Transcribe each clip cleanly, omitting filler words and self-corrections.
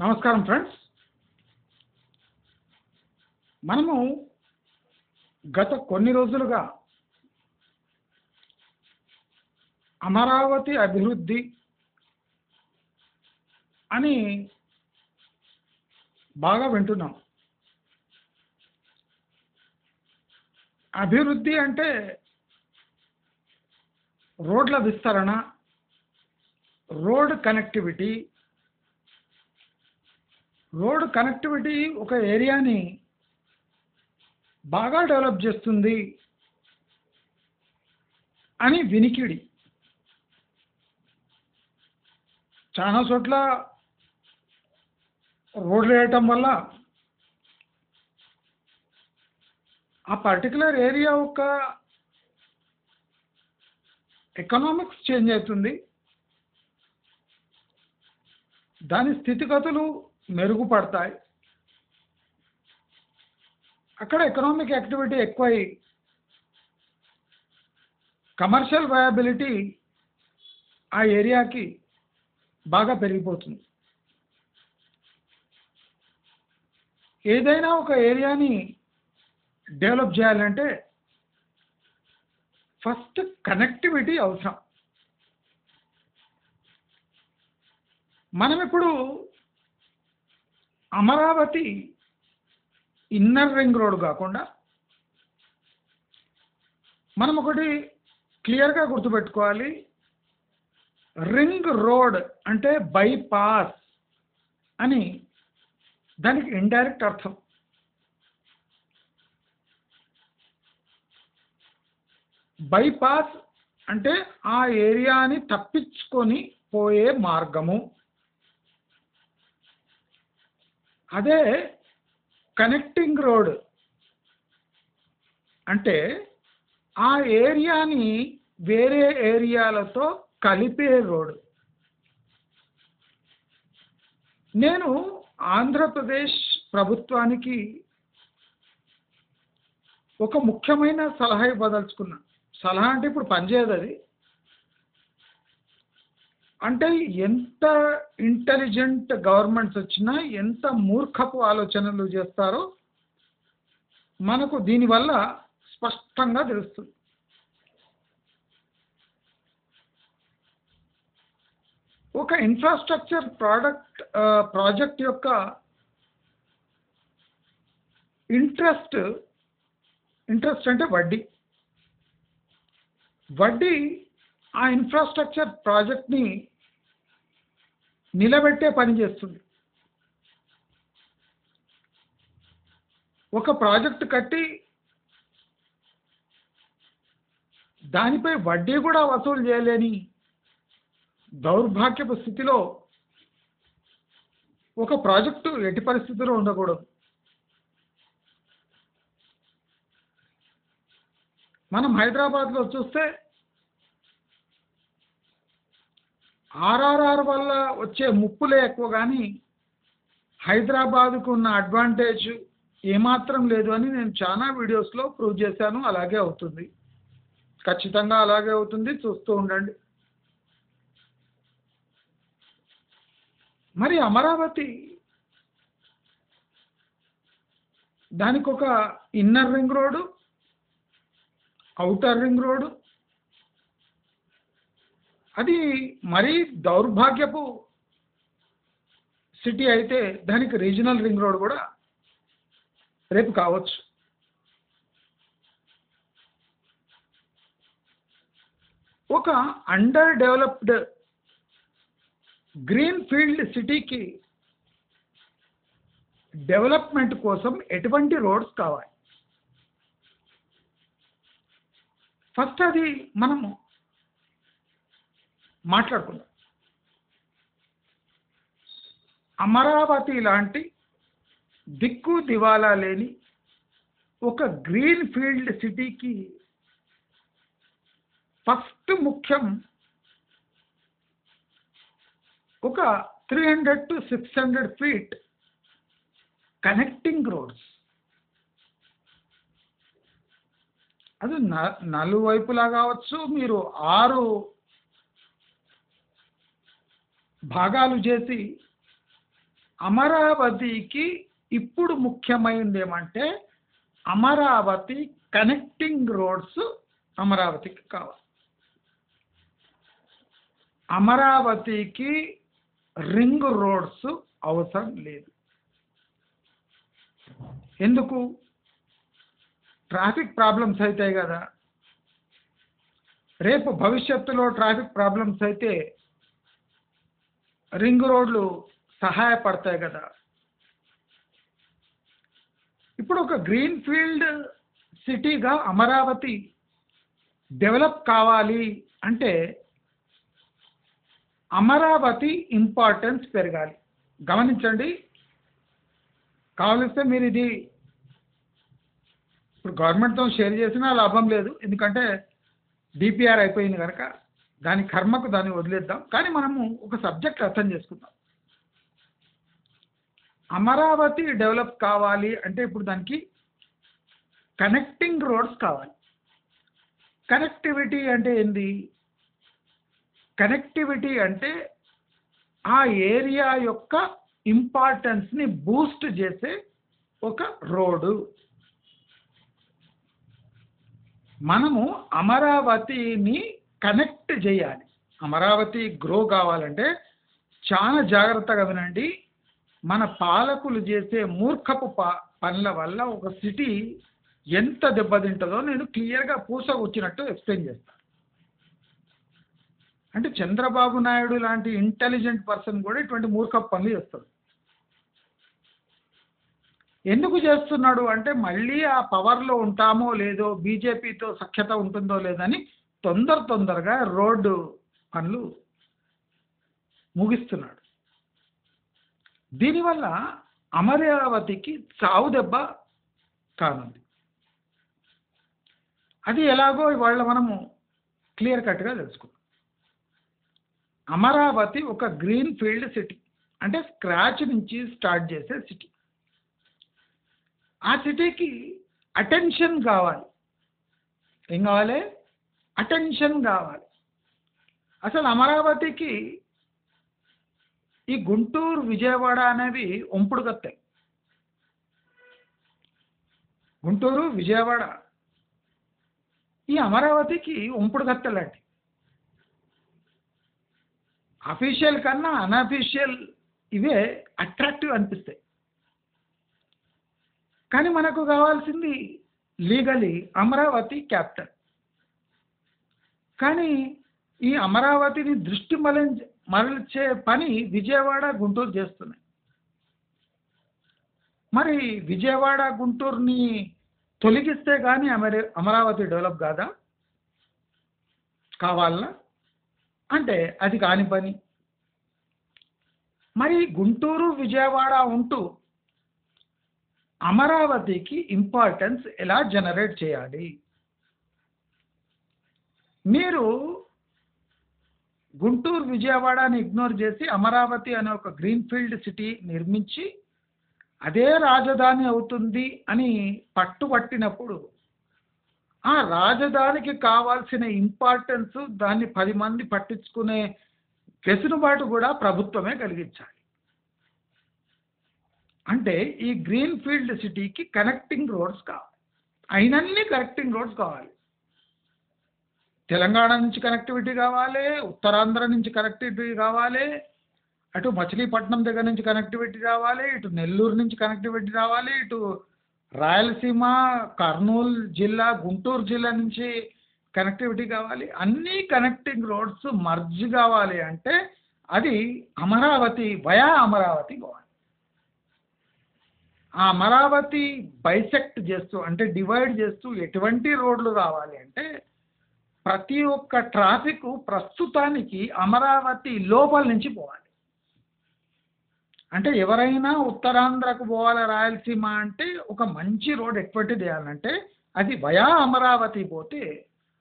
నమస్కారం ఫ్రెండ్స్. మనము గత కొన్ని రోజులుగా అమరావతి అభివృద్ధి అని బాగా వింటున్నాం. అభివృద్ధి అంటే రోడ్ల విస్తరణ, రోడ్ కనెక్టివిటీ. రోడ్ కనెక్టివిటీ ఒక ఏరియాని బాగా డెవలప్ చేస్తుంది అని వినికిడి. చాలా చోట్ల రోడ్లు వేయటం వల్ల ఆ పర్టికులర్ ఏరియా యొక్క ఎకనామిక్స్ చేంజ్ అవుతుంది, దాని స్థితిగతులు మెరుగుపడతాయి. అక్కడ ఎకనామిక్ యాక్టివిటీ ఎక్కువై కమర్షియల్ వయబిలిటీ ఆ ఏరియాకి బాగా పెరిగిపోతుంది. ఏదైనా ఒక ఏరియాని డెవలప్ చేయాలంటే ఫస్ట్ కనెక్టివిటీ అవసరం. మనం ఇప్పుడు అమరావతి ఇన్నర్ రింగ్ రోడ్ కాకుండా మనం ఒకటి క్లియర్గా గుర్తుపెట్టుకోవాలి. రింగ్ రోడ్ అంటే బైపాస్ అని దానికి ఇండైరెక్ట్ అర్థం. బైపాస్ అంటే ఆ ఏరియాని తప్పించుకొని పోయే మార్గము. అదే కనెక్టింగ్ రోడ్ అంటే ఆ ఏరియాని వేరే ఏరియాలతో కలిపే రోడ్. నేను ఆంధ్రప్రదేశ్ ప్రభుత్వానికి ఒక ముఖ్యమైన సలహా ఇవ్వదలుచుకున్నా. సలహా అంటే ఇప్పుడు పనిచేయదు అది. అంటే ఎంత ఇంటెలిజెంట్ గవర్నమెంట్స్ వచ్చినా, ఎంత మూర్ఖపు ఆలోచనలు చేస్తారో మనకు దీనివల్ల స్పష్టంగా తెలుస్తుంది. ఒక ఇన్ఫ్రాస్ట్రక్చర్ ప్రాజెక్ట్ యొక్క ఇంట్రెస్ట్ అంటే వడ్డీ ఆ ఇన్ఫ్రాస్ట్రక్చర్ ప్రాజెక్ట్ని నిలబెట్టే పని చేస్తుంది. ఒక ప్రాజెక్ట్ కట్టి దానిపై వడ్డీ కూడా వసూలు చేయలేని దౌర్భాగ్యపు స్థితిలో ఒక ప్రాజెక్టు ఎట్టి పరిస్థితిలో ఉండకూడదు. మనం హైదరాబాద్లో చూస్తే ఆర్ఆర్ఆర్ వల్ల వచ్చే ముప్పులే ఎక్కువ, కానీ హైదరాబాద్కు ఉన్న అడ్వాంటేజ్ ఏమాత్రం లేదు అని నేను చాలా వీడియోస్లో ప్రూవ్ చేశాను. అలాగే అవుతుంది, ఖచ్చితంగా అలాగే అవుతుంది, చూస్తూ ఉండండి. మరి అమరావతి దానికి ఒక inner ring road, outer ring road, అది మరీ దౌర్భాగ్యపు సిటీ అయితే దానికి రీజనల్ రింగ్ రోడ్ కూడా రేపు కావచ్చు. ఒక అండర్ డెవలప్డ్ గ్రీన్ ఫీల్డ్ సిటీకి డెవలప్మెంట్ కోసం ఎటువంటి రోడ్స్ కావాలి? ఫస్ట్ అది మనము మాట్లాడుకుందాం. అమరావతి లాంటి దిక్కు దివాలా లేని ఒక గ్రీన్ ఫీల్డ్ సిటీకి ఫస్ట్ ముఖ్యం ఒక 300 to 600 feet కనెక్టింగ్ రోడ్స్. అది నలువైపులా కావచ్చు. మీరు 6 భాగాలు చేసి అమరావతికి ఇప్పుడు ముఖ్యమైనది ఏమంటే అమరావతి కనెక్టింగ్ రోడ్స్ అమరావతికి కావాలి. అమరావతికి రింగ్ రోడ్స్ అవసరం లేదు. ఎందుకు? ట్రాఫిక్ ప్రాబ్లమ్స్ అవుతాయి కదా. రేపు భవిష్యత్తులో ట్రాఫిక్ ప్రాబ్లమ్స్ అయితే రింగ్ రోడ్లు సహాయపడతాయి కదా. ఇప్పుడు ఒక గ్రీన్ ఫీల్డ్ సిటీగా అమరావతి డెవలప్ కావాలి అంటే అమరావతి ఇంపార్టెన్స్ పెరగాలి. గమనించండి, కావలిస్తే మీరు ఇది ఇప్పుడు గవర్నమెంట్తో షేర్ చేసినా లాభం లేదు, ఎందుకంటే డిపిఆర్ అయిపోయింది కనుక దాని కర్మకు దాన్ని వదిలేద్దాం. కానీ మనము ఒక సబ్జెక్ట్ అర్థం చేసుకుందాం. అమరావతి డెవలప్ కావాలి అంటే ఇప్పుడు దానికి కనెక్టింగ్ రోడ్స్ కావాలి. కనెక్టివిటీ అంటే ఏంది? కనెక్టివిటీ అంటే ఆ ఏరియా యొక్క ఇంపార్టెన్స్ని బూస్ట్ చేసే ఒక రోడ్డు. మనము అమరావతిని కనెక్ట్ చేయాలి. అమరావతి గ్రో కావాలంటే చాలా జాగ్రత్తగా వినండి. మన పాలకులు చేసే మూర్ఖపు పనుల వల్ల ఒక సిటీ ఎంత దెబ్బతింటుందో నేను క్లియర్గా పూసకొచ్చినట్టు ఎక్స్ప్లెయిన్ చేస్తాను. అంటే చంద్రబాబు నాయుడు లాంటి ఇంటెలిజెంట్ పర్సన్ కూడా ఇటువంటి మూర్ఖపు పనులు చేస్తాడు. ఎందుకు చేస్తున్నాడు అంటే మళ్ళీ ఆ పవర్లో ఉంటామో లేదో, బీజేపీతో సఖ్యత ఉంటుందో లేదని తొందరగా రోడ్డు పనులు ముగిస్తున్నాడు. దీనివల్ల అమరావతికి చావు దెబ్బ కానుంది. అది ఎలాగో ఇవాళ మనము క్లియర్ కట్గా తెలుసుకుందాం. అమరావతి ఒక గ్రీన్ ఫీల్డ్ సిటీ, అంటే స్క్రాచ్ నుంచి స్టార్ట్ చేసే సిటీ. ఆ సిటీకి అటెన్షన్ కావాలి. ఏం కావాలి? అటెన్షన్ కావాలి. అసలు అమరావతికి ఈ గుంటూరు, విజయవాడ అనేవి ఒంపుడు కత్తాయి. గుంటూరు, విజయవాడ ఈ అమరావతికి ఒంపుడు కత్తెలాంటి. అఫీషియల్ కన్నా అన్అఫీషియల్ ఇవే అట్రాక్టివ్ అనిపిస్తాయి. కానీ మనకు కావాల్సింది లీగలీ అమరావతి క్యాపిటల్. కానీ ఈ అమరావతిని దృష్టి మరల్చే పని విజయవాడ, గుంటూరు చేస్తున్నాయి. మరి విజయవాడ, గుంటూరుని తొలగిస్తే కానీ అమరావతి డెవలప్ కాదా? కావాలనా? అంటే అది కాని పని. మరి గుంటూరు, విజయవాడ ఉంటూ అమరావతికి ఇంపార్టెన్స్ ఎలా జనరేట్ చేయాలి? మీరు గుంటూరు, విజయవాడని ఇగ్నోర్ చేసి అమరావతి అనే ఒక గ్రీన్ఫీల్డ్ సిటీ నిర్మించి అదే రాజధాని అవుతుంది అని పట్టుబట్టినప్పుడు ఆ రాజధానికి కావాల్సిన ఇంపార్టెన్స్, దాన్ని 10 మంది పట్టించుకునే వెసులుబాటు కూడా ప్రభుత్వమే కలిగించాలి. అంటే ఈ గ్రీన్ఫీల్డ్ సిటీకి కనెక్టింగ్ రోడ్స్ కావాలి. అయినన్ని కనెక్టింగ్ రోడ్స్ కావాలి. తెలంగాణ నుంచి కనెక్టివిటీ కావాలి, ఉత్తరాంధ్ర నుంచి కనెక్టివిటీ కావాలి, అటు మచిలీపట్నం దగ్గర నుంచి కనెక్టివిటీ రావాలి, ఇటు నెల్లూరు నుంచి కనెక్టివిటీ రావాలి, ఇటు రాయలసీమ, కర్నూలు జిల్లా, గుంటూరు జిల్లా నుంచి కనెక్టివిటీ కావాలి. అన్ని కనెక్టింగ్ రోడ్స్ మర్జ్ కావాలి అంటే అది అమరావతి, వయా అమరావతి కావాలి. ఆ అమరావతి బైసెక్ట్ చేస్తూ, అంటే డివైడ్ చేస్తూ ఎటువంటి రోడ్లు రావాలి అంటే ప్రతి ఒక్క ట్రాఫిక్ ప్రస్తుతానికి అమరావతి లోపల నుంచి పోవాలి. అంటే ఎవరైనా ఉత్తరాంధ్రకు పోవాలి, రాయలసీమ అంటే ఒక మంచి రోడ్ ఎటువంటిది వేయాలంటే అది వయా అమరావతి పోతే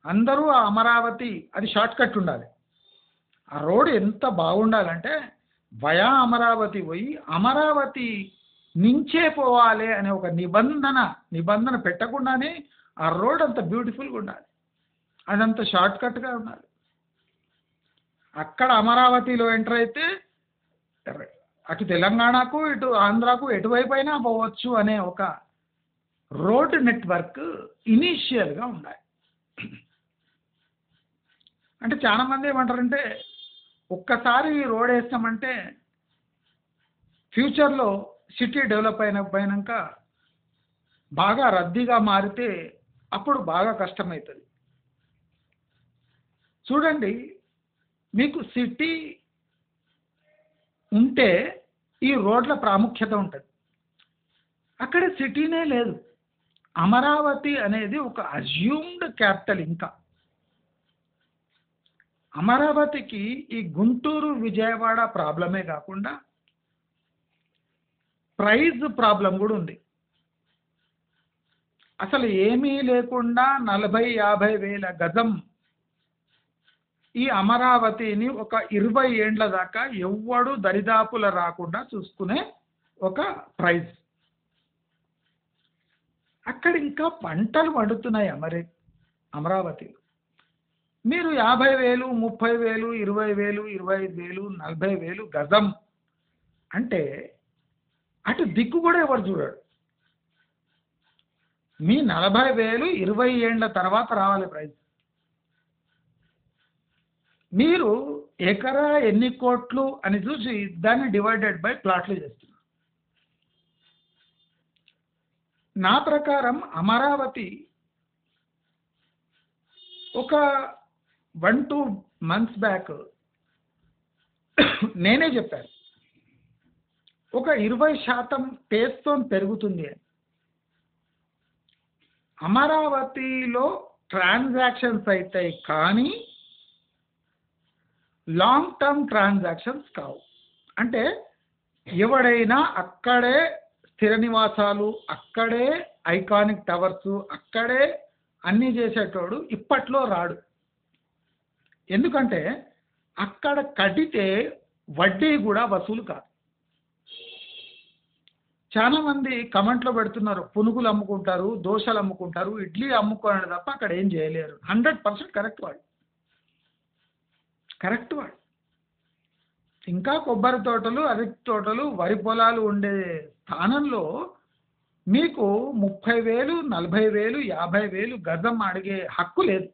అందరూ ఆ అమరావతి, అది షార్ట్ కట్ ఉండాలి. ఆ రోడ్ ఎంత బాగుండాలంటే వయా అమరావతి పోయి అమరావతి నుంచే పోవాలి అనే ఒక నిబంధన పెట్టకుండానే ఆ రోడ్ అంత బ్యూటిఫుల్గా ఉండాలి, అదంత షార్ట్ కట్గా ఉండాలి. అక్కడ అమరావతిలో ఎంటర్ అయితే అటు తెలంగాణకు ఇటు ఆంధ్రాకు ఎటువైపు అయినా పోవచ్చు అనే ఒక రోడ్ నెట్వర్క్ ఇనీషియల్గా ఉండాలి. అంటే చాలామంది ఏమంటారంటే ఒక్కసారి రోడ్ వేస్తామంటే ఫ్యూచర్లో సిటీ డెవలప్ అయినాక బాగా రద్దీగా మారితే అప్పుడు బాగా కష్టమవుతుంది. చూడండి, మీకు సిటీ ఉంటే ఈ రోడ్ల ప్రాముఖ్యత ఉంటుంది. అక్కడ సిటీనే లేదు. అమరావతి అనేది ఒక అజ్యూమ్డ్ క్యాపిటల్. ఇంకా అమరావతికి ఈ గుంటూరు విజయవాడ ప్రాబ్లమే కాకుండా ప్రైజ్ ప్రాబ్లం కూడా ఉంది. అసలు ఏమీ లేకుండా 40-50 వేల గజం ఈ అమరావతిని ఒక 20 ఏండ్ల దాకా ఎవ్వడు దరిదాపుల రాకుండా చూసుకునే ఒక ప్రైజ్. అక్కడ ఇంకా పంటలు పండుతున్నాయి అమరావతిలో. మీరు 50,000, 30,000, 20,000, 25,000, 40,000 గజం అంటే అటు దిక్కు కూడా ఎవరు చూడడు. మీ 40,000 20 ఏండ్ల తర్వాత రావాలి ప్రైజ్. మీరు ఎకరా ఎన్ని కోట్లు అని చూసి దాన్ని డివైడెడ్ బై ప్లాట్లు చేస్తున్నారు. నా ప్రకారం అమరావతి ఒక 1-2 మంత్స్ బ్యాక్ నేనే చెప్పాను, ఒక 20% పేస్తో పెరుగుతుంది అని. అమరావతిలో ట్రాన్సాక్షన్స్ అవుతాయి కానీ లాంగ్ టర్మ్ ట్రాన్సాక్షన్స్ కావు. అంటే ఎవడైనా అక్కడే స్థిర నివాసాలు, అక్కడే ఐకానిక్ టవర్స్, అక్కడే అన్నీ చేసేటోడు ఇప్పట్లో రాడు. ఎందుకంటే అక్కడ కడితే వడ్డీ కూడా వసూలు కాదు. చాలామంది కమెంట్లో పెడుతున్నారు, పునుగులు అమ్ముకుంటారు, దోశలు అమ్ముకుంటారు, ఇడ్లీ అమ్ముకోవడం తప్ప అక్కడ ఏం చేయలేరు. 100% కరెక్ట్ వాడు. ఇంకా కొబ్బరి తోటలు, అరటి తోటలు, వరి పొలాలు ఉండే స్థానంలో మీకు 30,000, 40,000, 50,000 గజం అడిగే హక్కు లేదు.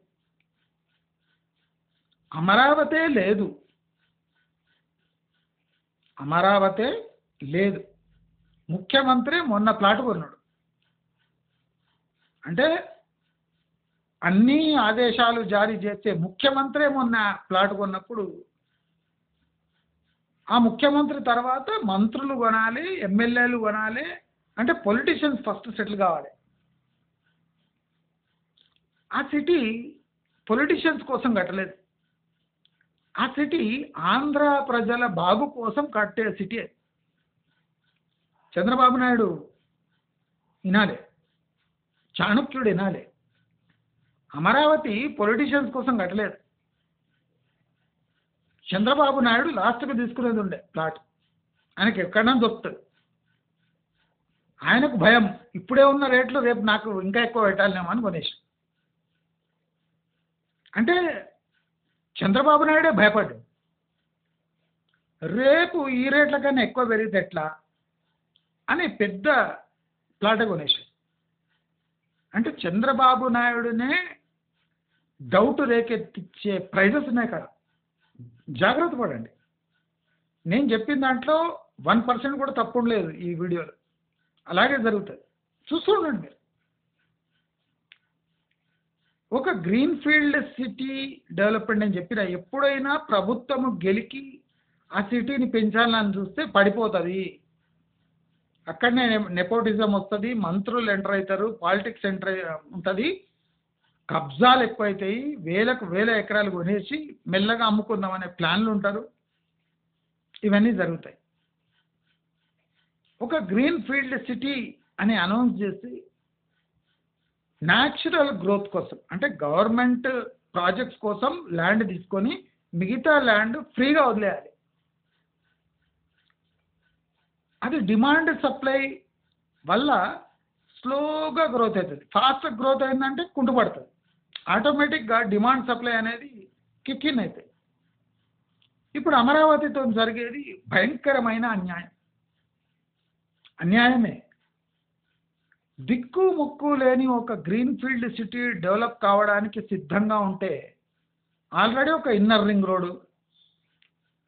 అమరావతే లేదు. ముఖ్యమంత్రి మొన్న ప్లాట్ కొన్నాడు. అంటే అన్ని ఆదేశాలు జారీ చేస్తే ముఖ్యమంత్రి మొన్న ప్లాట్ కొన్నప్పుడు ఆ ముఖ్యమంత్రి తర్వాత మంత్రులు కొనాలి, ఎమ్మెల్యేలు కొనాలి. అంటే పొలిటీషియన్స్ ఫస్ట్ సెటిల్ కావాలి. ఆ సిటీ పొలిటీషియన్స్ కోసం కట్టలేదు. ఆ సిటీ ఆంధ్ర ప్రజల బాగు కోసం కట్టే సిటీ. చంద్రబాబు నాయుడు వినాలి, చాణక్యుడు వినాలి. అమరావతి పొలిటీషియన్స్ కోసం కట్టలేదు. చంద్రబాబు నాయుడు లాస్ట్కి తీసుకునేది ఉండే ప్లాట్. ఆయనకి ఎక్కడన్నా దొరుకుతుంది. ఆయనకు భయం, ఇప్పుడే ఉన్న రేట్లు రేపు నాకు ఇంకా ఎక్కువ పెట్టాలనేమో అని కొనేసి. అంటే చంద్రబాబు నాయుడే భయపడ్డాడు, రేపు ఈ రేట్ల కన్నా ఎక్కువ పెరిగితే ఎట్లా అని పెద్ద ప్లాట్ కొనేసాడు. అంటే చంద్రబాబు నాయుడునే డౌట్ రేకెత్తిచ్చే ప్రైజెస్ ఉన్నాయి కదా. జాగ్రత్త పడండి. నేను చెప్పిన దాంట్లో 1% కూడా తప్పు లేదు. ఈ వీడియోలో అలాగే జరుగుతుంది, చూస్తూ ఉండండి మీరు. ఒక గ్రీన్ ఫీల్డ్ సిటీ డెవలప్మెంట్ అని చెప్పిన ఎప్పుడైనా ప్రభుత్వము గెలికి ఆ సిటీని పెంచాలని చూస్తే పడిపోతుంది. అక్కడనే నెపోటిజం వస్తుంది, మంత్రులు ఎంటర్ అవుతారు, పాలిటిక్స్ ఎంటర్ ఉంటుంది, కబ్జాలు ఎక్కువైతాయి, వేల ఎకరాలు కొనేసి మెల్లగా అమ్ముకుందామనే ప్లాన్లు ఉంటారు. ఇవన్నీ జరుగుతాయి. ఒక గ్రీన్ ఫీల్డ్ సిటీ అని అనౌన్స్ చేసి న్యాచురల్ గ్రోత్ కోసం, అంటే గవర్నమెంట్ ప్రాజెక్ట్స్ కోసం ల్యాండ్ తీసుకొని మిగతా ల్యాండ్ ఫ్రీగా వదిలేయాలి. అది డిమాండ్ సప్లై వల్ల స్లోగా గ్రోత్ అవుతుంది. ఫాస్ట్ గ్రోత్ అయిందంటే కుంటుపడుతుంది. ఆటోమేటిక్గా డిమాండ్ సప్లై అనేది కిక్ ఇన్ అవుతాయి. ఇప్పుడు అమరావతితో జరిగేది భయంకరమైన అన్యాయమే. దిక్కు ముక్కు లేని ఒక గ్రీన్ ఫీల్డ్ సిటీ డెవలప్ కావడానికి సిద్ధంగా ఉంటే ఆల్రెడీ ఒక ఇన్నర్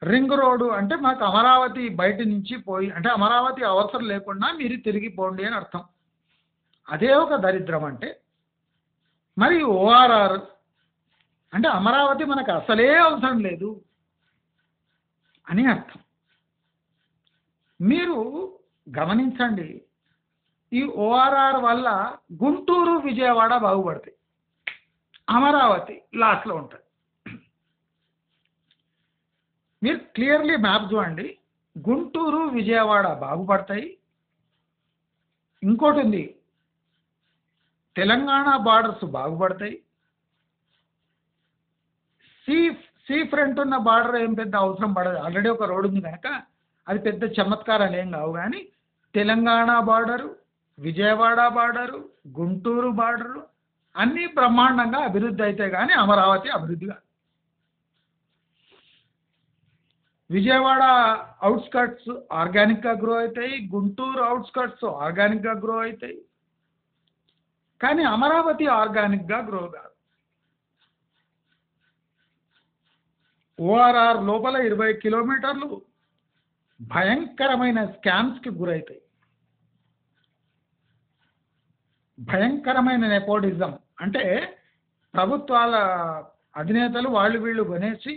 రింగ్ రోడ్డు అంటే మాకు అమరావతి బయట నుంచి పోయి అంటే అమరావతి అవసరం లేకుండా మీరు తిరిగి పోండి అని అర్థం. అదే ఒక దరిద్రం అంటే. మరి ఓఆర్ఆర్ అంటే అమరావతి మనకు అసలే అవసరం లేదు అని అర్థం. మీరు గమనించండి, ఈ ఓఆర్ఆర్ వల్ల గుంటూరు విజయవాడ బాగుపడతాయి, అమరావతి లాస్ట్లో ఉంటుంది. మీరు క్లియర్లీ మ్యాప్ చూడండి, గుంటూరు విజయవాడ బాగుపడతాయి. ఇంకోటి ఉంది, తెలంగాణ బార్డర్స్ బాగుపడతాయి. సీ ఫ్రంట్ ఉన్న బార్డర్ ఏం పెద్ద అవసరం పడదు, ఆల్రెడీ ఒక రోడ్డు ఉంది కనుక అది పెద్ద చమత్కారాలు ఏం కావు. కానీ Telangana border, Vijayawada border, Guntur border అన్నీ బ్రహ్మాండంగా అభివృద్ధి అయితే కానీ అమరావతి అభివృద్ధి కాదు. విజయవాడ అవుట్స్కట్స్ ఆర్గానిక్గా గ్రో అవుతాయి, గుంటూరు అవుట్స్కట్స్ ఆర్గానిక్గా గ్రో అవుతాయి, కానీ అమరావతి ఆర్గానిక్గా గ్రో కాదు. ఓఆర్ఆర్ లోపల 20 కిలోమీటర్లు భయంకరమైన స్కామ్స్కి గురవుతాయి. భయంకరమైన నెపోటిజం అంటే ప్రభుత్వాల అధినేతలు వాళ్ళు వీళ్ళు కొనేసి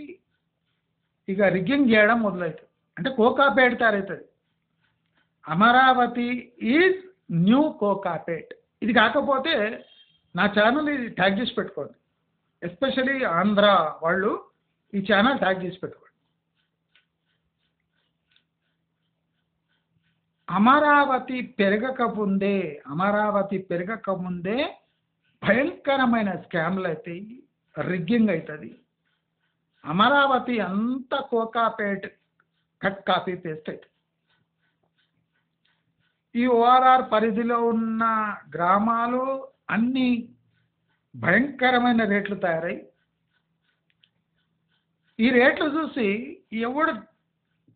ఇక రిగ్గింగ్ చేయడం మొదలవుతుంది. అంటే కోకాపేట్ తయారవుతుంది. Amaravati is new Kokapet. ఇది కాకపోతే నా ఛానల్ ఇది ట్యాగ్ చేసి పెట్టుకోండి, ఎస్పెషలీ ఆంధ్ర వాళ్ళు ఈ ఛానల్ ట్యాగ్ చేసి పెట్టుకోండి. అమరావతి పెరగకముందే భయంకరమైన స్కామ్లు అవుతాయి, రిగ్గింగ్ అవుతుంది. అమరావతి అంతా కోకాపేట్ కట్ కాపీ పేస్ట్ అవుతుంది. ఈ ఓఆర్ఆర్ పరిధిలో ఉన్న గ్రామాలు అన్నీ భయంకరమైన రేట్లు తయారై, ఈ రేట్లు చూసి ఎవడు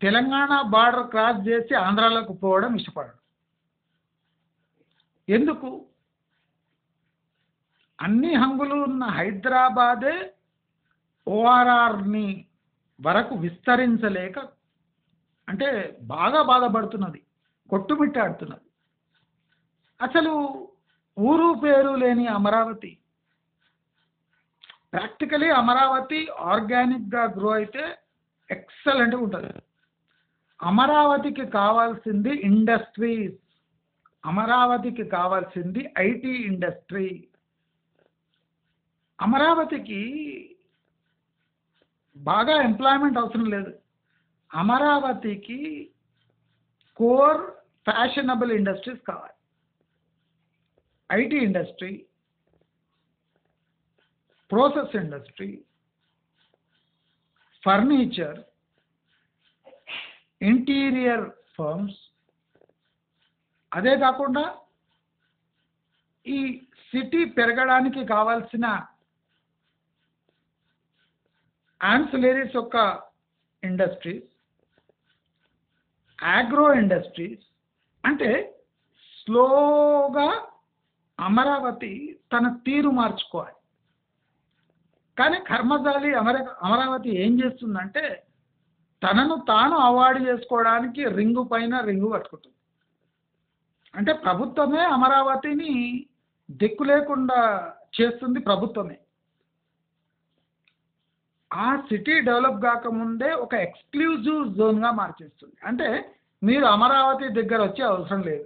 తెలంగాణ బార్డర్ క్రాస్ చేసి ఆంధ్రాలోకి పోవడం ఇష్టపడడు. ఎందుకు? అన్ని హంగులు ఉన్న హైదరాబాదే ఓఆర్ఆర్ని వరకు విస్తరించలేక అంటే బాగా బాధపడుతున్నది, కొట్టుమిట్టాడుతున్నది. అసలు ఊరు పేరు లేని అమరావతి, ప్రాక్టికలీ అమరావతి ఆర్గానిక్గా గ్రో అయితే ఎక్సలెంట్గా ఉంటుంది. అమరావతికి కావాల్సింది ఇండస్ట్రీస్, అమరావతికి కావాల్సింది ఐటీ ఇండస్ట్రీ. అమరావతికి బాగా ఎంప్లాయ్మెంట్ అవసరం లేదు. అమరావతికి కోర్ ఫ్యాషనబుల్ ఇండస్ట్రీస్ కావాలి. IT industry, process industry, furniture, interior firms. అదే కాకుండా ఈ సిటీ పెరగడానికి కావాల్సిన యాన్సిలరీస్ యొక్క ఇండస్ట్రీస్, ఆగ్రో ఇండస్ట్రీస్. అంటే స్లోగా అమరావతి తన తీరు మార్చుకోవాలి. కానీ కర్మజాలి అమరావతి ఏం చేస్తుందంటే తనను తాను అవార్డు చేసుకోవడానికి రింగు పైన రింగు కట్టుకుంటుంది. అంటే ప్రభుత్వమే అమరావతిని దిక్కు లేకుండా చేస్తుంది, ప్రభుత్వమే. ఆ సిటీ డెవలప్ కాకముందే ఒక ఎక్స్క్లూజివ్ జోన్గా మార్చేస్తుంది. అంటే మీరు అమరావతి దగ్గర వచ్చే అవసరం లేదు,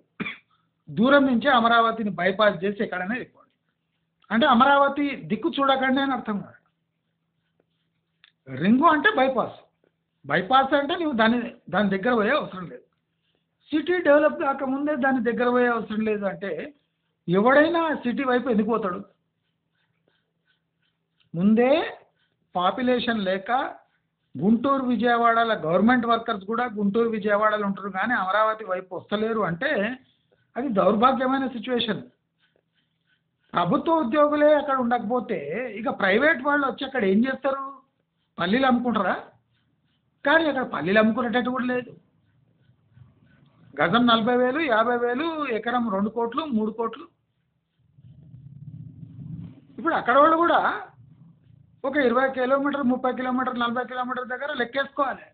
దూరం నుంచే అమరావతిని బైపాస్ చేసి ఎక్కడైనా వెళ్ళిపోండి. అంటే అమరావతి దిక్కు చూడకండి అని అర్థం కాదు. రింగు అంటే బైపాస్ అంటే నువ్వు దాని దగ్గర పోయే అవసరం లేదు. సిటీ డెవలప్ కాకముందే దాని దగ్గర పోయే అవసరం లేదు అంటే ఎవడైనా సిటీ వైపు ఎందుకు పోతాడు? ముందే పాపులేషన్ లేక గుంటూరు విజయవాడల గవర్నమెంట్ వర్కర్స్ కూడా గుంటూరు విజయవాడలో ఉంటారు, కానీ అమరావతి వైపు వస్తలేరు అంటే అది దౌర్భాగ్యమైన సిచ్యువేషన్. ప్రభుత్వ ఉద్యోగులే అక్కడ ఉండకపోతే ఇక ప్రైవేట్ వాళ్ళు వచ్చి అక్కడ ఏం చేస్తారు? పల్లీలు అమ్ముకుంటారా? కానీ అక్కడ పల్లీలు అమ్ముకునేటట్టు కూడా లేదు. గజం 40,000, 50,000, ఎకరం 2 కోట్లు, 3 కోట్లు. ఇప్పుడు అక్కడ వాళ్ళు కూడా ఒక 20 కిలోమీటర్, 30 కిలోమీటర్, 40 కిలోమీటర్ దగ్గర లెక్కేసుకోవాలి.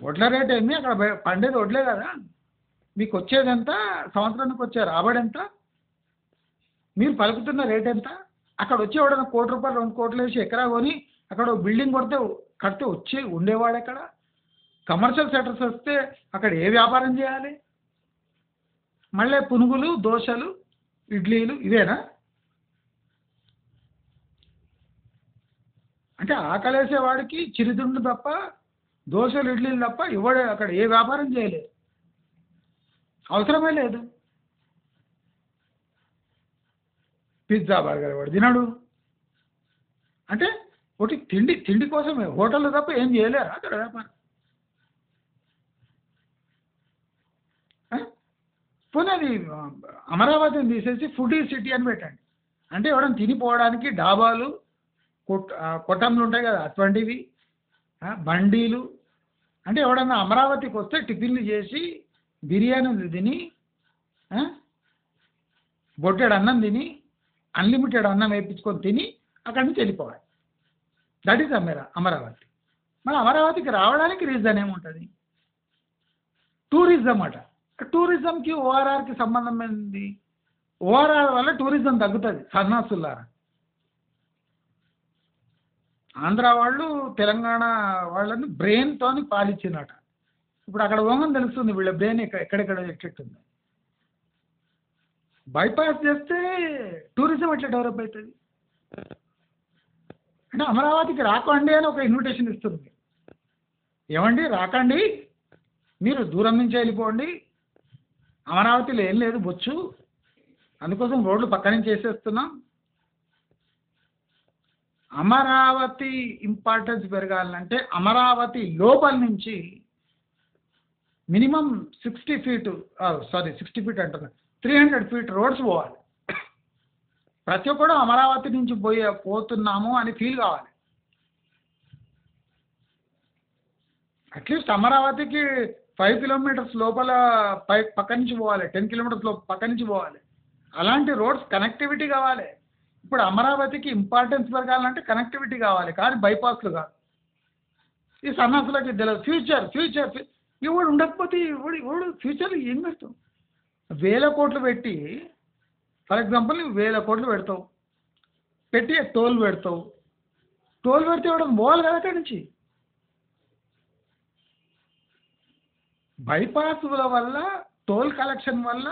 వడ్ల రేట్ ఏంది, అక్కడ పండేది వడ్లే కదా. మీకు వచ్చేది ఎంత, సంవత్సరానికి వచ్చే రాబడి ఎంత, మీరు పలుకుతున్న రేట్ ఎంత. అక్కడ వచ్చేవాడన్నా ₹1 కోటి, 2 కోట్లు వేసి ఎకరా కొని అక్కడ బిల్డింగ్ కడితే ఉండేవాడు ఎక్కడ. కమర్షియల్ సెటర్స్ వస్తే అక్కడ ఏ వ్యాపారం చేయాలి. మళ్ళీ పునుగులు, దోశలు, ఇడ్లీలు ఇవేనా. అంటే ఆకలేసేవాడికి చిరుతిండ్లు తప్ప, దోశలు, ఇడ్లీలు తప్ప ఇవ్వడే అక్కడ ఏ వ్యాపారం చేయలేదు, అవసరమే లేదు. పిజ్జా, బర్గర్ వాడు తినడు. అంటే ఒకటి తిండి కోసమే, హోటళ్ళు తప్ప ఏం చేయలేరా అక్కడ వ్యాపారం. పోనీ అది అమరావతిని తీసేసి ఫుడీ సిటీ అని పెట్టండి. అంటే ఎవడన్నా తినిపోవడానికి డాబాలు, కొట్టంలు ఉంటాయి కదా అటువంటివి, బండీలు. అంటే ఎవడన్నా అమరావతికి వస్తే టిఫిన్లు చేసి బిర్యానీలు తిని, బొట్టెడు అన్నం తిని, అన్లిమిటెడ్ అన్నం వేయించుకొని తిని అక్కడి నుంచి వెళ్ళిపోవాలి. That is Amaravati. మన అమరావతికి రావడానికి రీజన్ ఏముంటుంది, టూరిజం అట. టూరిజంకి ఓఆర్ఆర్కి సంబంధం ఏంది. ఓఆర్ఆర్ వల్ల టూరిజం తగ్గుతుంది సన్నాసులారా. ఆంధ్ర వాళ్ళు తెలంగాణ వాళ్ళని బ్రెయిన్తో పాలిచ్చినట. ఇప్పుడు అక్కడ పోగానే తెలుస్తుంది వీళ్ళ బ్రెయిన్ ఎక్కడెక్కడ ఎట్టుంది. బైపాస్ చేస్తే టూరిజం ఎట్లా డెవలప్ అవుతుంది. అంటే అమరావతికి రాకండి అని ఒక ఇన్విటేషన్ ఇస్తుంది. ఏమండి రాకండి, మీరు దూరం నుంచి వెళ్ళిపోండి, అమరావతిలో ఏం లేదు బొచ్చు, అందుకోసం రోడ్లు పక్క నుంచి వేసేస్తున్నాం. అమరావతి ఇంపార్టెన్స్ పెరగాలంటే అమరావతి లోపల నుంచి మినిమం 60 ఫీట్ 60 ఫీట్ అంటున్నా 300 ఫీట్ రోడ్స్ పోవాలి. ప్రతి ఒక్కడు అమరావతి నుంచి పోతున్నాము అని ఫీల్ కావాలి. అట్లీస్ట్ అమరావతికి 5 కిలోమీటర్స్ లోపల పక్క నుంచి పోవాలి, 10 కిలోమీటర్స్ పక్క నుంచి పోవాలి. అలాంటి రోడ్స్ కనెక్టివిటీ కావాలి. ఇప్పుడు అమరావతికి ఇంపార్టెన్స్ పెరగాలంటే కనెక్టివిటీ కావాలి, కానీ బైపాస్లు కాదు. ఈ సన్నాసులకి తెలియదు ఫ్యూచర్ ఇవాడు ఉండకపోతే ఇవాడు ఫ్యూచర్లో ఏం పెడతావు. 1000 కోట్లు పెట్టి, ఫర్ ఎగ్జాంపుల్ నువ్వు 1000 కోట్లు పెడతావు, పెట్టి టోల్ పెడతావు. టోల్ పెడితే ఇవ్వడం పోవాలి కదా అక్కడి నుంచి. బైపాస్ల వల్ల, టోల్ కలెక్షన్ వల్ల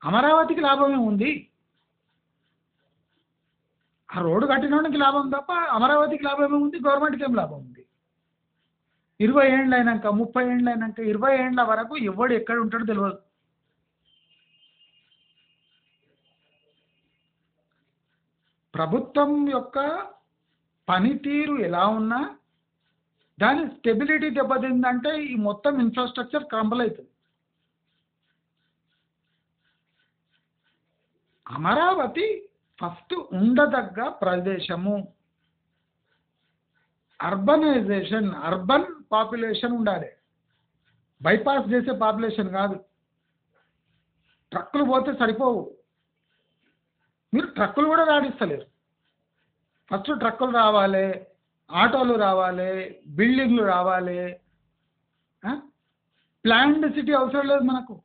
అమరావతికి లాభమే ఉంది. ఆ రోడ్డు కట్టినోడికి లాభం తప్ప అమరావతికి లాభమే ఉంది, గవర్నమెంట్కి ఏం లాభం ఉంది. 20 ఏళ్ళు అయినాక, 30 ఏళ్ళు అయినాక, 20 ఏళ్ళ వరకు ఎవడు ఎక్కడ ఉంటాడో తెలియదు. ప్రభుత్వం యొక్క పనితీరు ఎలా ఉన్నా దాని స్టెబిలిటీ దెబ్బతిందంటే ఈ మొత్తం ఇన్ఫ్రాస్ట్రక్చర్ క్రంబల్ అవుతుంది. అమరావతి ఫస్ట్ ఉండదగ్గ ప్రదేశము. అర్బనైజేషన్, అర్బన్ పాపులేషన్ ఉండాలి, బైపాస్ చేసే పాపులేషన్ కాదు. ట్రక్కులు పోతే సరిపోవు, మీరు ట్రక్కులు కూడా రాణిస్తలేరు. ఫస్ట్ ట్రక్కులు రావాలి, ఆటోలు రావాలి, బిల్డింగ్లు రావాలి. ప్లాన్డ్ సిటీ అవసరం లేదు మనకు.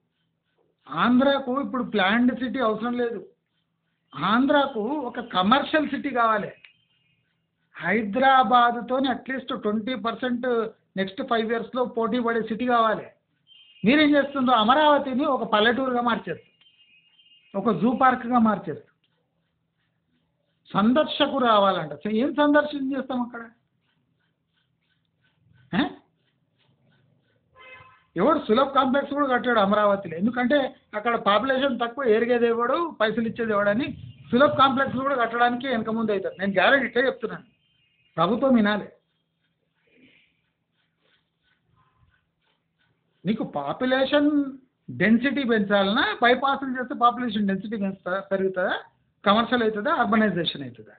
ఆంధ్రాకు ఇప్పుడు ప్లాన్డ్ సిటీ అవసరం లేదు. ఆంధ్రాకు ఒక కమర్షియల్ సిటీ కావాలి. హైదరాబాదుతో అట్లీస్ట్ 20% నెక్స్ట్ 5 ఇయర్స్లో పోటీ పడే సిటీ కావాలి. మీరేం చేస్తుందో అమరావతిని ఒక పల్లెటూరుగా మార్చేస్తారు, ఒక జూ పార్క్గా మార్చేస్తారు. సందర్శకు రావాలంట, ఏం సందర్శన చేస్తాం అక్కడ. ఎవడు సులభ్ కాంప్లెక్స్ కూడా కట్టాడు అమరావతిలో, ఎందుకంటే అక్కడ పాపులేషన్ తక్కువ, ఏరిగేది ఎవడు, పైసలు ఇచ్చేది ఎవడని సులభ్ కాంప్లెక్స్ కూడా కట్టడానికి వెనక ముందు అవుతారు. నేను గ్యారెంటీ ఇట్టే చెప్తున్నాను, ప్రభుత్వం వినాలి. నీకు పాపులేషన్ డెన్సిటీ పెంచాలన్నా బైపాస్లు చేస్తే పాపులేషన్ డెన్సిటీ పెరుగుతుందా, కమర్షియల్ అవుతుందా, అర్బనైజేషన్ అవుతుందా.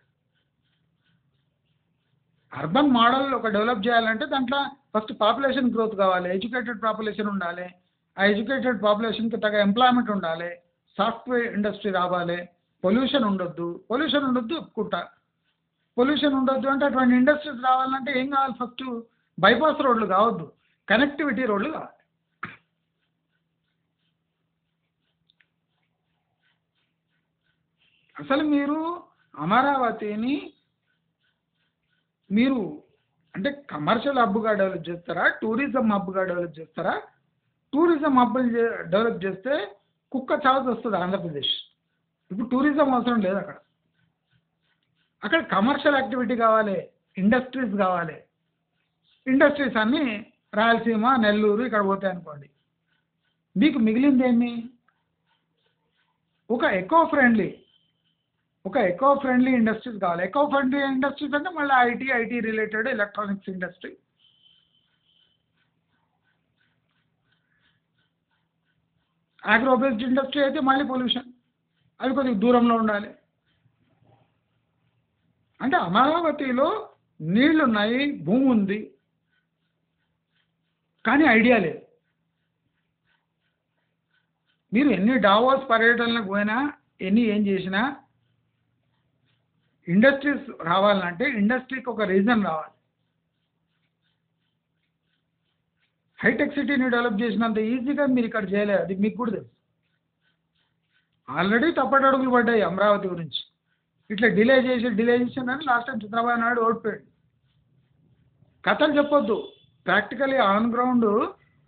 అర్బన్ మోడల్ ఒక డెవలప్ చేయాలంటే దాంట్లో ఫస్ట్ పాపులేషన్ గ్రోత్ కావాలి, ఎడ్యుకేటెడ్ పాపులేషన్ ఉండాలి, ఆ ఎడ్యుకేటెడ్ పాపులేషన్కి తగ్గ ఎంప్లాయ్మెంట్ ఉండాలి, సాఫ్ట్వేర్ ఇండస్ట్రీ రావాలి, పొల్యూషన్ ఉండొద్దు ఒప్పుకుంటా. పొల్యూషన్ ఉండొద్దు అంటే అటువంటి ఇండస్ట్రీస్ రావాలంటే ఏం కావాలి? ఫస్ట్ బైపాస్ రోడ్లు కావద్దు, కనెక్టివిటీ రోడ్లు కావాలి. అసలు మీరు అమరావతిని మీరు అంటే కమర్షియల్ హబ్గా డెవలప్ చేస్తారా, టూరిజం హబ్గా డెవలప్ చేస్తారా? టూరిజం హబ్బులు డెవలప్ చేస్తే కుక్క చావుకి వస్తుంది ఆంధ్రప్రదేశ్. ఇప్పుడు టూరిజం అవసరం లేదు అక్కడ. అక్కడ కమర్షియల్ యాక్టివిటీ కావాలి, ఇండస్ట్రీస్ కావాలి. ఇండస్ట్రీస్ అన్నీ రాయలసీమ, నెల్లూరు ఇక్కడ పోతాయి అనుకోండి. మీకు మిగిలింది ఏమి? ఒక ఎకో ఫ్రెండ్లీ ఇండస్ట్రీస్ కావాలి. ఎకో ఫ్రెండ్లీ ఇండస్ట్రీస్ అంటే మళ్ళీ IT related, electronics industry. Agro based industry అయితే మళ్ళీ పొల్యూషన్, అవి కొద్దిగా దూరంలో ఉండాలి. అంటే అమరావతిలో నీళ్లు ఉన్నాయి, భూమి ఉంది, కానీ ఐడియా లేదు. మీరు ఎన్ని డావోస్ పర్యటనలకు పోయినా, ఏం చేసినా ఇండస్ట్రీస్ రావాలంటే ఇండస్ట్రీకి ఒక రీజన్ రావాలి. హైటెక్ సిటీని డెవలప్ చేసినంత ఈజీగా మీరు ఇక్కడ చేయలేదు, అది మీకు కూడా తెలుసు. ఆల్రెడీ తప్పటడుగులు పడ్డాయి అమరావతి గురించి. ఇట్లా డిలే చేసి అని లాస్ట్ టైం చంద్రబాబు నాయుడు ఓడిపోయాడు. కథలు చెప్పొద్దు, ప్రాక్టికలీ ఆన్ గ్రౌండ్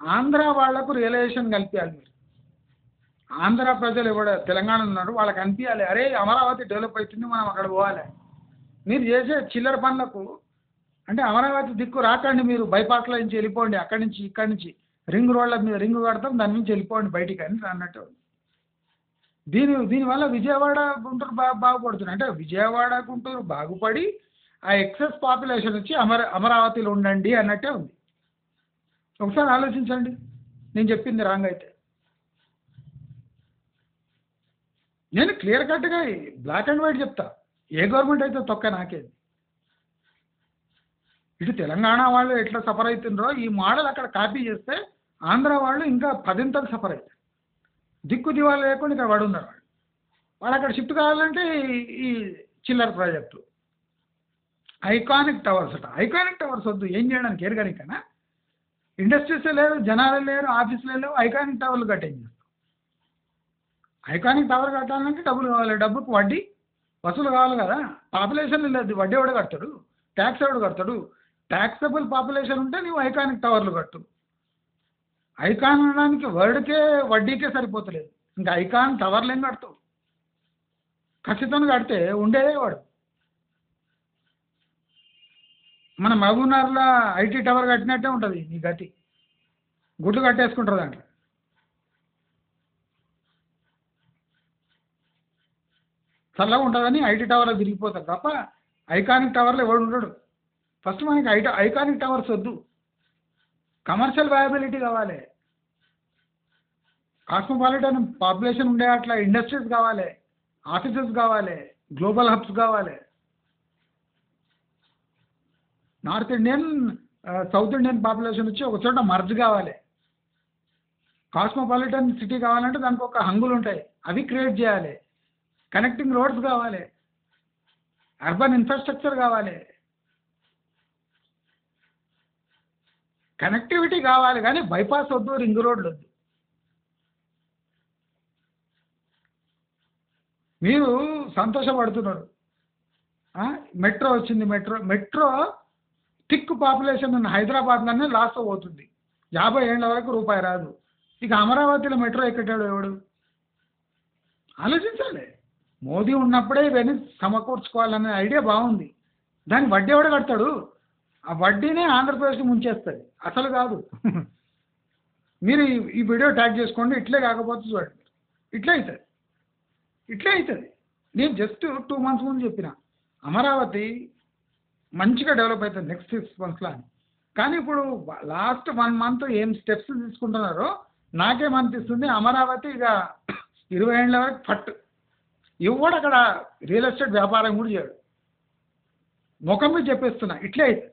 ఆంధ్ర వాళ్లకు రియలైజేషన్ కల్పించాలి. మీరు ఆంధ్ర ప్రజలు ఎవడ తెలంగాణ ఉన్నారు వాళ్ళకి అనిపించాలి, అరే అమరావతి డెవలప్ అవుతుంది, మనం అక్కడ పోవాలి. మీరు చేసే చిల్లర పనులకు అంటే అమరావతి దిక్కు రాకండి, మీరు బైపాస్లో నుంచి వెళ్ళిపోండి, అక్కడి నుంచి ఇక్కడి నుంచి రింగ్ రోడ్ల మీద రింగ్ కడతాం, దాని నుంచి వెళ్ళిపోండి బయటికి అని అన్నట్టు. దీనివల్ల విజయవాడ గుంటూరు బాగుపడుతుంది. అంటే విజయవాడ గుంటూరు బాగుపడి ఆ ఎక్సెస్ పాపులేషన్ వచ్చి అమరావతిలో ఉండండి అన్నట్టే ఉంది. ఒకసారి ఆలోచించండి, నేను చెప్పింది రాంగ్ అయితే. నేను క్లియర్ కట్గా బ్లాక్ అండ్ వైట్ చెప్తా, ఏ గవర్నమెంట్ అయితే తొక్క నాకేది. ఇటు తెలంగాణ వాళ్ళు ఎట్లా సఫర్ అవుతుండ్రో ఈ మోడల్ అక్కడ కాపీ చేస్తే ఆంధ్ర వాళ్ళు ఇంకా 10 సఫర్ అవుతారు. దిక్కు దివాలు లేకుండా ఇక్కడ వాడు ఉన్నారు. వాళ్ళు అక్కడ షిఫ్ట్ కావాలంటే ఈ చిల్లర ప్రాజెక్టులు. ఐకానిక్ టవర్స్ వద్దు, ఏం చేయడానికి ఎరగనికనా? ఇండస్ట్రీసే లేరు, జనాలే లేరు, ఆఫీసులే లేవు, ఐకానిక్ టవర్లు కట్టేం. ఐకానిక్ టవర్ కట్టాలంటే డబ్బులు కావాలి, డబ్బుకు వడ్డీ వసూలు కావాలి కదా. పాపులేషన్ లేదు, వడ్డీ ఎవడు కడతాడు? ట్యాక్స్ ఎవడు కడతాడు? ట్యాక్సబుల్ పాపులేషన్ ఉంటే నువ్వు ఐకానిక్ టవర్లు కట్టు. ఐకాన్ అనడానికి వర్డ్కే వడ్డీకే సరిపోతలేదు, ఇంకా ఐకాన్ టవర్లు ఏం కడతావు? ఖచ్చితంగా కడితే ఉండేదే వాడు. మన మహబూబ్నగర్లో ఐటీ టవర్ కట్టినట్టే ఉంటుంది నీ గతి, గుడ్లు కట్టేసుకుంటారు దాంట్లో. చల్లగా ఉంటుందని ఐటీ టవర్లో తిరిగిపోతారు తప్ప ఐకానిక్ టవర్లో ఎవడు ఉండడు. ఫస్ట్ మనకి ఐకానిక్ టవర్స్ వద్దు, కమర్షియల్ వయబిలిటీ కావాలి, కాస్మోపాలిటన్ పాపులేషన్ ఉండే అట్లా ఇండస్ట్రీస్ కావాలి, ఆఫీసెస్ కావాలి, గ్లోబల్ హబ్స్ కావాలి. North Indian south Indian population వచ్చి ఒక చోట మర్జ్ కావాలి. కాస్మోపాలిటన్ సిటీ కావాలంటే దానికి ఒక హంగులు ఉంటాయి, అవి క్రియేట్ చేయాలి. కనెక్టింగ్ రోడ్స్ కావాలి, అర్బన్ ఇన్ఫ్రాస్ట్రక్చర్ కావాలి, కనెక్టివిటీ కావాలి, కానీ బైపాస్ వద్దు, రింగ్ రోడ్లు వద్దు. మీరు సంతోషపడుతున్నారు, మెట్రో వచ్చింది. మెట్రో థిక్ పాపులేషన్ ఉన్న హైదరాబాద్లోనే లాస్ పోతుంది, 50 ఏళ్ళ వరకు రూపాయి రాదు. ఇక అమరావతిలో మెట్రో ఎక్కటాడు ఎవడు? ఆలోచించాలి. మోదీ ఉన్నప్పుడే ఇవన్నీ సమకూర్చుకోవాలనే ఐడియా బాగుంది, దాని వడ్డీ ఎవడు కడతాడు? ఆ వడ్డీనే ఆంధ్రప్రదేశ్కి ముంచేస్తుంది, అసలు కాదు. మీరు ఈ వీడియో ట్యాగ్ చేసుకోండి, ఇట్లే కాకపోతే చూడండి, ఇట్లే అవుతుంది. నేను జస్ట్ 2 months ముందు చెప్పిన అమరావతి మంచిగా డెవలప్ అవుతుంది నెక్స్ట్ 6 months అని. కానీ ఇప్పుడు లాస్ట్ 1 month ఏం స్టెప్స్ తీసుకుంటున్నారో నాకేమనిపిస్తుంది, అమరావతి ఇక 20 ఏళ్ళ వరకు ఫట్ ఎవడు అక్కడ రియల్ ఎస్టేట్ వ్యాపారం కూడా చేయడు. ముఖం మీద చెప్పేస్తున్నా ఇట్లే అయితే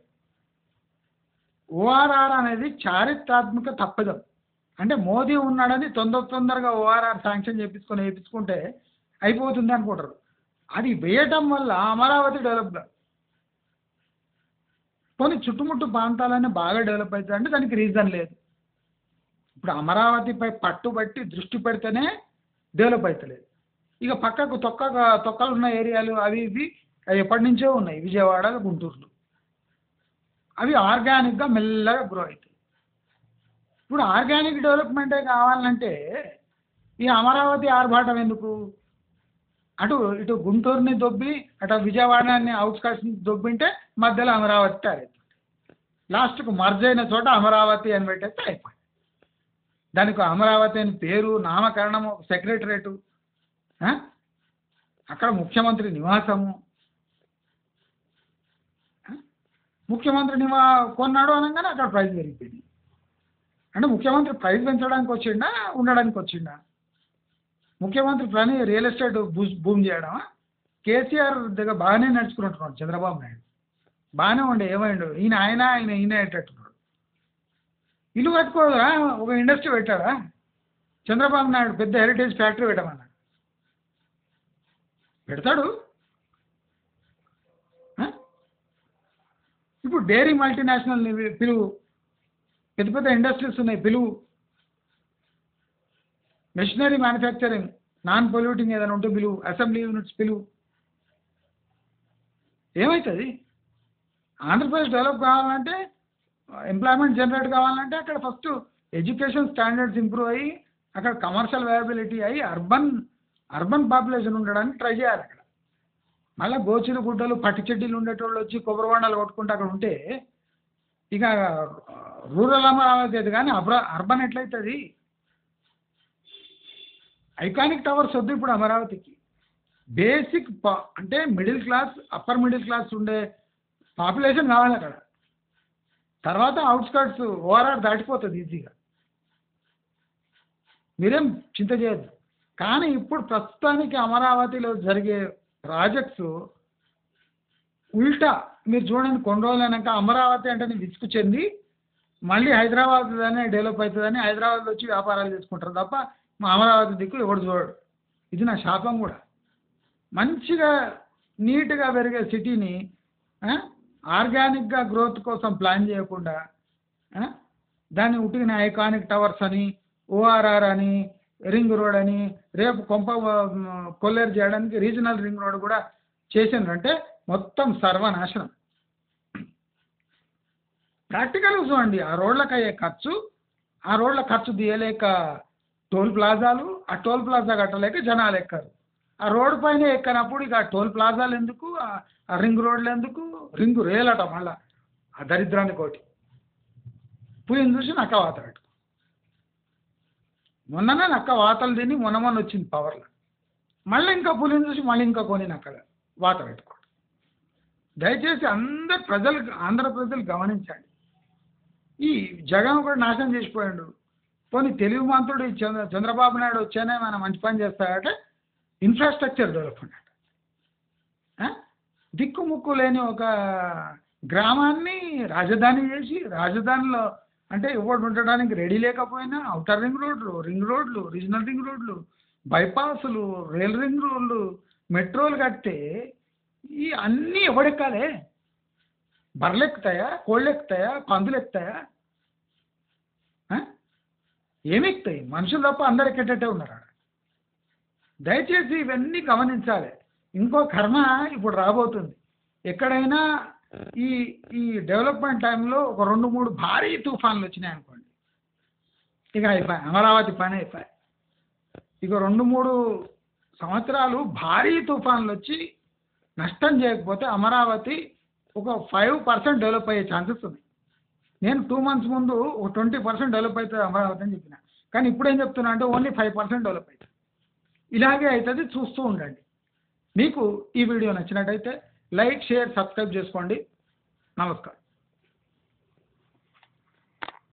ఓఆర్ఆర్ అనేది చారిత్రాత్మక తప్పిదం. అంటే మోదీ ఉన్నాడని తొందరగా ఓఆర్ఆర్ శాంక్షన్ వేయించుకుంటే అయిపోతుంది అనుకుంటారు. అది వేయటం వల్ల అమరావతి డెవలప్ కాదు. కొన్ని చుట్టుముట్టు ప్రాంతాలన్నీ బాగా డెవలప్ అవుతుంది అంటే దానికి రీజన్ లేదు. ఇప్పుడు అమరావతిపై పట్టుబట్టి దృష్టి పెడితేనే డెవలప్ అవుతలేదు. ఇక పక్కకు తొక్కలు ఉన్న ఏరియాలు అవి ఇవి ఎప్పటి నుంచో ఉన్నాయి, విజయవాడ గుంటూరులో. అవి ఆర్గానిక్గా మెల్లగా గ్రో అవుతాయి. ఇప్పుడు ఆర్గానిక్ డెవలప్మెంటే కావాలంటే ఈ అమరావతి ఆర్భాటం ఎందుకు? ఇటు గుంటూరుని దొబ్బి అటు విజయవాడని అవుట్స్కట్స్ని దొబ్బింటే మధ్యలో అమరావతి తయారవుతుంది. లాస్ట్కు మర్జ్ అయిన చోట అమరావతి అని పెట్టేస్తే అయిపోయింది. దానికి అమరావతి అని పేరు, నామకరణము, సెక్రటరేటు, అక్కడ ముఖ్యమంత్రి నివాసము. ముఖ్యమంత్రి కొన్నాడు అనగానే అక్కడ ప్రైస్ పెరిగిపోయింది. అంటే ముఖ్యమంత్రి ప్రైస్ పెంచడానికి వచ్చిండా, ఉండడానికి వచ్చిండా? ముఖ్యమంత్రి పని రియల్ ఎస్టేట్ భూమి చేయడమా? కేసీఆర్ దగ్గర బాగానే నడుచుకున్నట్టున్నాడు చంద్రబాబు నాయుడు. బాగానే ఉండే, ఏమైండు ఈయన అయ్యేటట్టున్నాడు. ఇల్లు కట్టుకోదా, ఒక ఇండస్ట్రీ పెట్టాడా? చంద్రబాబు నాయుడు పెద్ద హెరిటేజ్ ఫ్యాక్టరీ పెట్టమన్నాడు. పెడతాడు. ఇప్పుడు డైరీ మల్టీనేషనల్ పిలువు, పెద్ద ఇండస్ట్రీస్ ఉన్నాయి పిలువు, మెషినరీ మ్యానుఫ్యాక్చరింగ్, నాన్ పొల్యూటింగ్ ఏదైనా ఉంటే పిలువు, అసెంబ్లీ యూనిట్స్ పిలువు. ఏమవుతుంది? ఆంధ్రప్రదేశ్ డెవలప్ కావాలంటే, ఎంప్లాయ్మెంట్ జనరేట్ కావాలంటే అక్కడ ఫస్ట్ ఎడ్యుకేషన్ స్టాండర్డ్స్ ఇంప్రూవ్ అయ్యి అక్కడ కమర్షియల్ వయబిలిటీ అయ్యి అర్బన్ పాపులేషన్ ఉండడానికి ట్రై చేయాలి. అక్కడ మళ్ళీ గోచిలు గుడ్డలు పట్టి చెడ్డీలు ఉండేటోళ్ళు వచ్చి కొబ్బరి బండాలు కొట్టుకుంటూ అక్కడ ఉంటే ఇక రూరల్ అమరావతి అది, కానీ అర్బన్ ఎట్లయితుంది? ఐకానిక్ టవర్స్ వద్దు ఇప్పుడు అమరావతికి. బేసిక్ అంటే middle class, upper middle class ఉండే పాపులేషన్ కావాలి అక్కడ. తర్వాత అవుట్స్కట్స్ ఓఆర్ఆర్ దాటిపోతుంది ఈజీగా, మీరేం చింత చేయొద్దు. కానీ ఇప్పుడు ప్రస్తుతానికి అమరావతిలో జరిగే ప్రాజెక్ట్స్ ఉల్టా మీరు చూడండి. కొన్ని రోజులు అయినాక అమరావతి అంటే విసుగు చెంది మళ్ళీ హైదరాబాద్ అనే డెవలప్ అవుతుందని హైదరాబాద్లో వచ్చి వ్యాపారాలు చేసుకుంటారు తప్ప మా అమరావతి దిక్కు ఎవడు చూడడు. ఇది నా శాపం కూడా. మంచిగా నీట్గా పెరిగే సిటీని ఆర్గానిక్గా గ్రోత్ కోసం ప్లాన్ చేయకుండా దాన్ని ఉట్టిన ఐకానిక్ టవర్స్ అని, ఓఆర్ఆర్ అని, రింగ్ రోడ్ అని, రేపు కొల్లేరు చేయడానికి రీజనల్ రింగ్ రోడ్ కూడా చేసిండ్రంటే మొత్తం సర్వనాశనం. ప్రాక్టికల్గా చూడండి, ఆ రోడ్లకు అయ్యే ఖర్చు, ఆ రోడ్ల ఖర్చు తీయలేక టోల్ ప్లాజాలు, ఆ టోల్ ప్లాజా కట్టలేక జనాలు ఎక్కరు. ఆ రోడ్డు పైన ఎక్కనప్పుడు ఇక టోల్ ప్లాజాలు ఎందుకు, ఆ రింగ్ రోడ్లు ఎందుకు, రింగు రేలట మళ్ళా ఆ దరిద్రాన్ని కోటి. పులిని చూసి నక్క వాత పెట్టు. మొన్ననే నక్క వాతలు తిని మొన్న వచ్చింది పవర్లో, మళ్ళీ ఇంకా పులిని చూసి మళ్ళీ ఇంకా కొని నక్క వాత పెట్టుకోండి. దయచేసి ఆంధ్ర ప్రజలు గమనించండి. ఈ జగన్ కూడా నాశనం చేసిపోయాడు. పోనీ తెలుగు మంత్రుడు చంద్రబాబు నాయుడు వచ్చానే మనం మంచి పని చేస్తాడంటే ఇన్ఫ్రాస్ట్రక్చర్ డెవలప్మెంట్ దిక్కుముక్కు లేని ఒక గ్రామాన్ని రాజధాని చేసి, రాజధానిలో అంటే ఎవరు ఉండడానికి రెడీ లేకపోయినా అవుటర్ రింగ్ రోడ్లు, రీజనల్ రింగ్ రోడ్లు, బైపాసులు, రైల్ రింగ్ రోడ్లు, మెట్రోలు కడితే ఈ అన్నీ ఎవడెక్కాలే? బర్రెలు ఎక్కుతాయా, కోళ్ళు ఎక్కుతాయా, పందులు ఎక్కుతాయా? ఏమి ఎక్కుతాయి? మనుషులు తప్ప అందరు ఎక్కేటట్టే ఉన్నారు. దయచేసి ఇవన్నీ గమనించాలి. ఇంకో కర్మ ఇప్పుడు రాబోతుంది. ఎక్కడైనా ఈ డెవలప్మెంట్ టైంలో ఒక 2-3 భారీ తుఫాన్లు వచ్చినాయి అనుకోండి, ఇక అయిపోయి అమరావతి పని అయిపోయి. ఇక 2-3 సంవత్సరాలు భారీ తుఫాన్లు వచ్చి నష్టం చేయకపోతే అమరావతి ఒక 5% డెవలప్ అయ్యే ఛాన్సెస్ ఉంది. నేను 2 months ముందు ఒక 20% డెవలప్ అవుతుంది అమరావతి అని చెప్పిన, కానీ ఇప్పుడు ఏం చెప్తున్నా అంటే ఓన్లీ 5% డెవలప్ అవుతుంది. ఇలాగే అవుతుంది, చూస్తూ ఉండండి. మీకు ఈ వీడియో నచ్చినట్టయితే లైక్, షేర్, సబ్స్క్రైబ్ చేసుకోండి. నమస్కారం.